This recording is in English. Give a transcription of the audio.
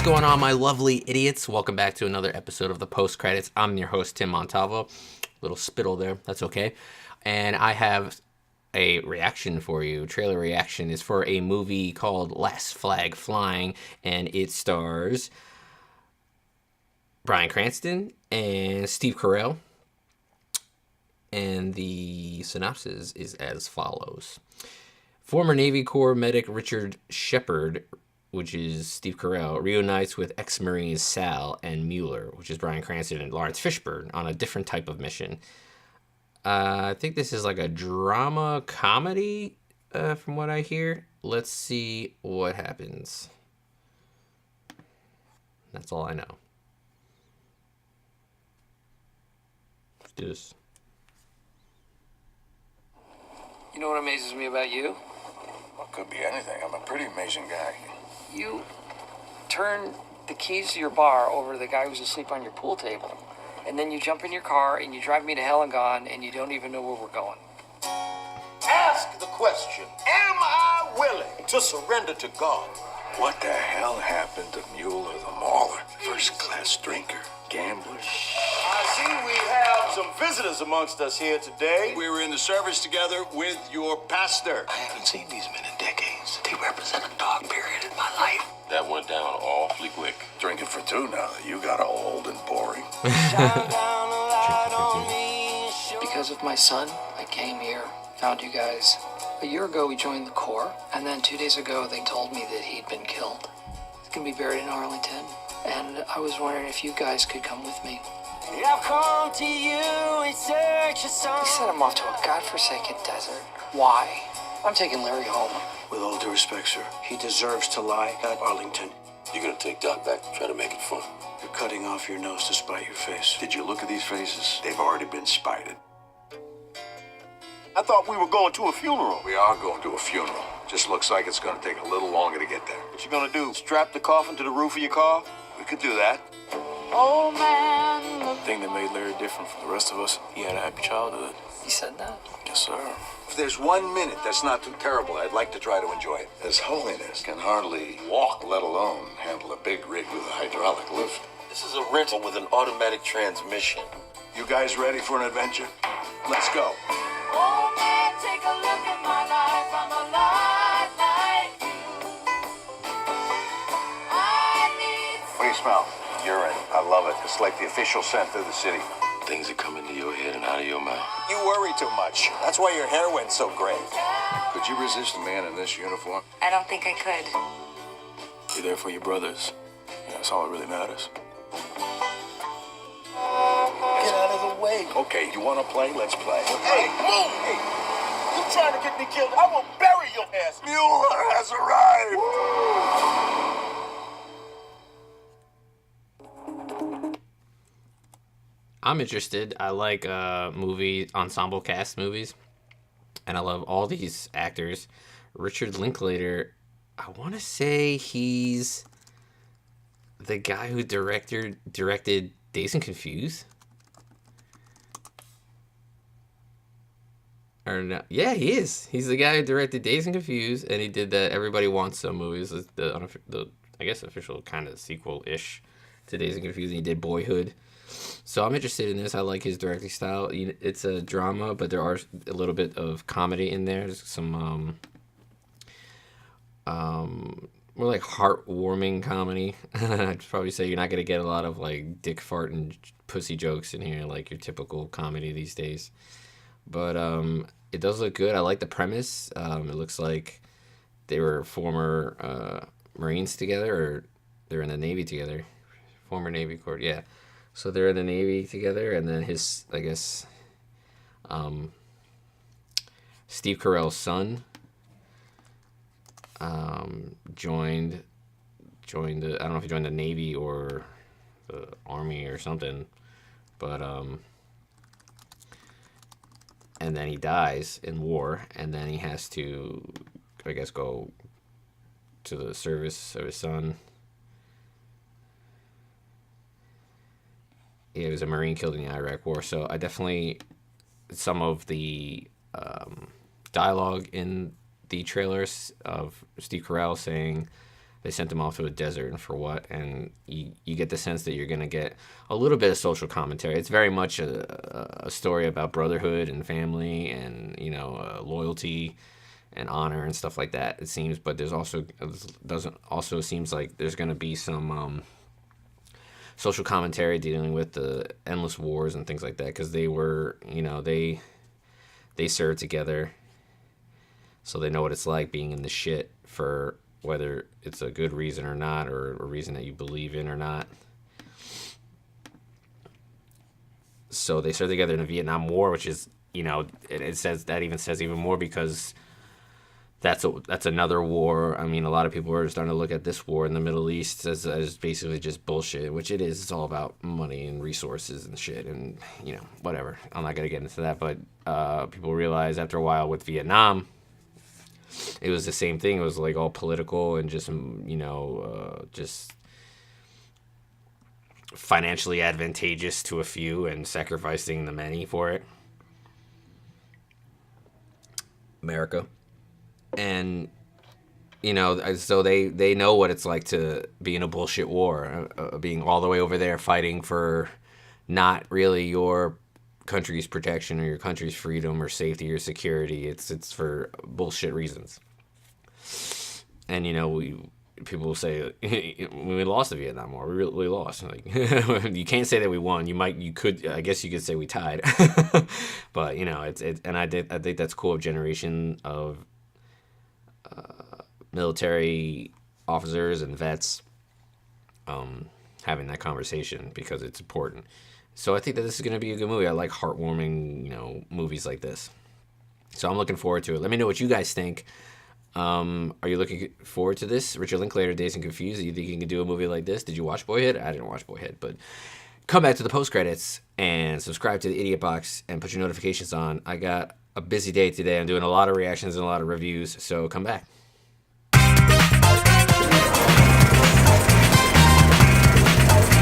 going on, my lovely idiots? Welcome back to another episode of the Post Credits. I'm your host, Tim Montalvo. Little spittle there, that's okay. And I have a reaction for you. Trailer reaction is for a movie called Last Flag Flying, and it stars Bryan Cranston and Steve Carell. And the synopsis is as follows. Former Navy Corps medic Richard Shepard, which is Steve Carell, reunites with ex-Marines Sal and Mueller, which is Bryan Cranston and Lawrence Fishburne, on a different type of mission. I think this is like a drama comedy, from what I hear. Let's see what happens. That's all I know. Let's do this. You know what amazes me about you? Well, could be anything. I'm a pretty amazing guy. You turn the keys to your bar over to the guy who's asleep on your pool table, and then you jump in your car and you drive me to hell and gone, and you don't even know where we're going. Ask the question, am I willing to surrender to God? What the hell happened to Mueller the Mauler? First-class drinker, gambler. I see we have some visitors amongst us here today. We were in the service together with your pastor. I haven't seen these men in decades. They represent a dark period in my life. That went down awfully quick. Drinking for two now that you got old and boring. Because of my son, I came here, found you guys. A year ago, we joined the Corps, and then 2 days ago, they told me that he'd been killed. He's gonna be buried in Arlington, and I was wondering if you guys could come with me. I've come to you in search of some. He sent him off to a godforsaken desert. Why? I'm taking Larry home. With all due respect, sir, he deserves to lie at Arlington. You're gonna take Doc back and try to make it fun. You're cutting off your nose to spite your face. Did you look at these faces? They've already been spited. I thought we were going to a funeral. We are going to a funeral. Just looks like it's going to take a little longer to get there. What you gonna do? Strap the coffin to the roof of your car? We could do that. Oh man, The thing that made Larry different from the rest of us, he had a happy childhood. He said that? Yes, sir. If there's 1 minute that's not too terrible, I'd like to try to enjoy it. His Holiness can hardly walk, let alone handle a big rig with a hydraulic lift. This is a rental with an automatic transmission. You guys ready for an adventure? Let's go. oh man, take a look at my life. I'm alive like you. I need. What do you smell? Urine. I love it. It's like the official scent of the city. Things that come into your head and out of your mouth. You worry too much. That's why your hair went so gray. Could you resist a man in this uniform? I don't think I could. You're there for your brothers. Yeah, that's all that really matters. Get out of the way. Okay, you want to play? Let's play. Hey, move! Hey, you trying to get me killed? I will bury your ass. Mueller has arrived! I'm interested. I like movie ensemble cast movies, and I love all these actors. Richard Linklater, I want to say he's the guy who directed Dazed and Confused. Or no, yeah, he is. He's the guy who directed Dazed and Confused, and he did the Everybody Wants Some movies, the I guess official kind of sequel-ish to Dazed and Confused. And he did Boyhood. So I'm interested in this. I like his directing style. It's a drama, but there are a little bit of comedy in there. There's some more like heartwarming comedy. I'd probably say you're not gonna get a lot of like dick fart and pussy jokes in here, like your typical comedy these days. But it does look good. I like the premise. It looks like they were former Marines together, or they're in the Navy together. Former Navy Corps, yeah. So they're in the Navy together, and then his, I guess, Steve Carell's son joined the, I don't know if he joined the Navy or the Army or something, but and then he dies in war, and then he has to, I guess, go to the service of his son. He was a Marine killed in the Iraq War, so I definitely, some of the dialogue in the trailers of Steve Carell saying They sent him off to a desert, and for what? And you get the sense that you're going to get a little bit of social commentary. It's very much a story about brotherhood and family and, loyalty and honor and stuff like that, it seems. But there's also, seems like there's going to be some social commentary dealing with the endless wars and things like that, because they were, they served together, so they know what it's like being in the shit, for whether it's a good reason or not, or a reason that you believe in or not. So they served together in the Vietnam War, which is, it says that even says even more, because that's another war. I mean, a lot of people are starting to look at this war in the Middle East as basically just bullshit, which it is. It's all about money and resources and shit, and whatever. I'm not gonna get into that, but people realize after a while with Vietnam, it was the same thing. It was like all political and just just financially advantageous to a few and sacrificing the many for it. America. And so they know what it's like to be in a bullshit war, being all the way over there fighting for not really your country's protection or your country's freedom or safety or security. It's for bullshit reasons. And people will say we lost the Vietnam War. We really lost. Like, you can't say that we won. You could. I guess you could say we tied. But and I think that's cool. A generation of military officers and vets having that conversation, because it's important. So I think that this is going to be a good movie. I like heartwarming, movies like this. So I'm looking forward to it. Let me know what you guys think. Are you looking forward to this? Richard Linklater, Dazed and Confused. Do you think you can do a movie like this? Did you watch Boyhood? I didn't watch Boyhood, but come back to the post credits and subscribe to the Idiot Box and put your notifications on. I got a busy day today. I'm doing a lot of reactions and a lot of reviews, so come back.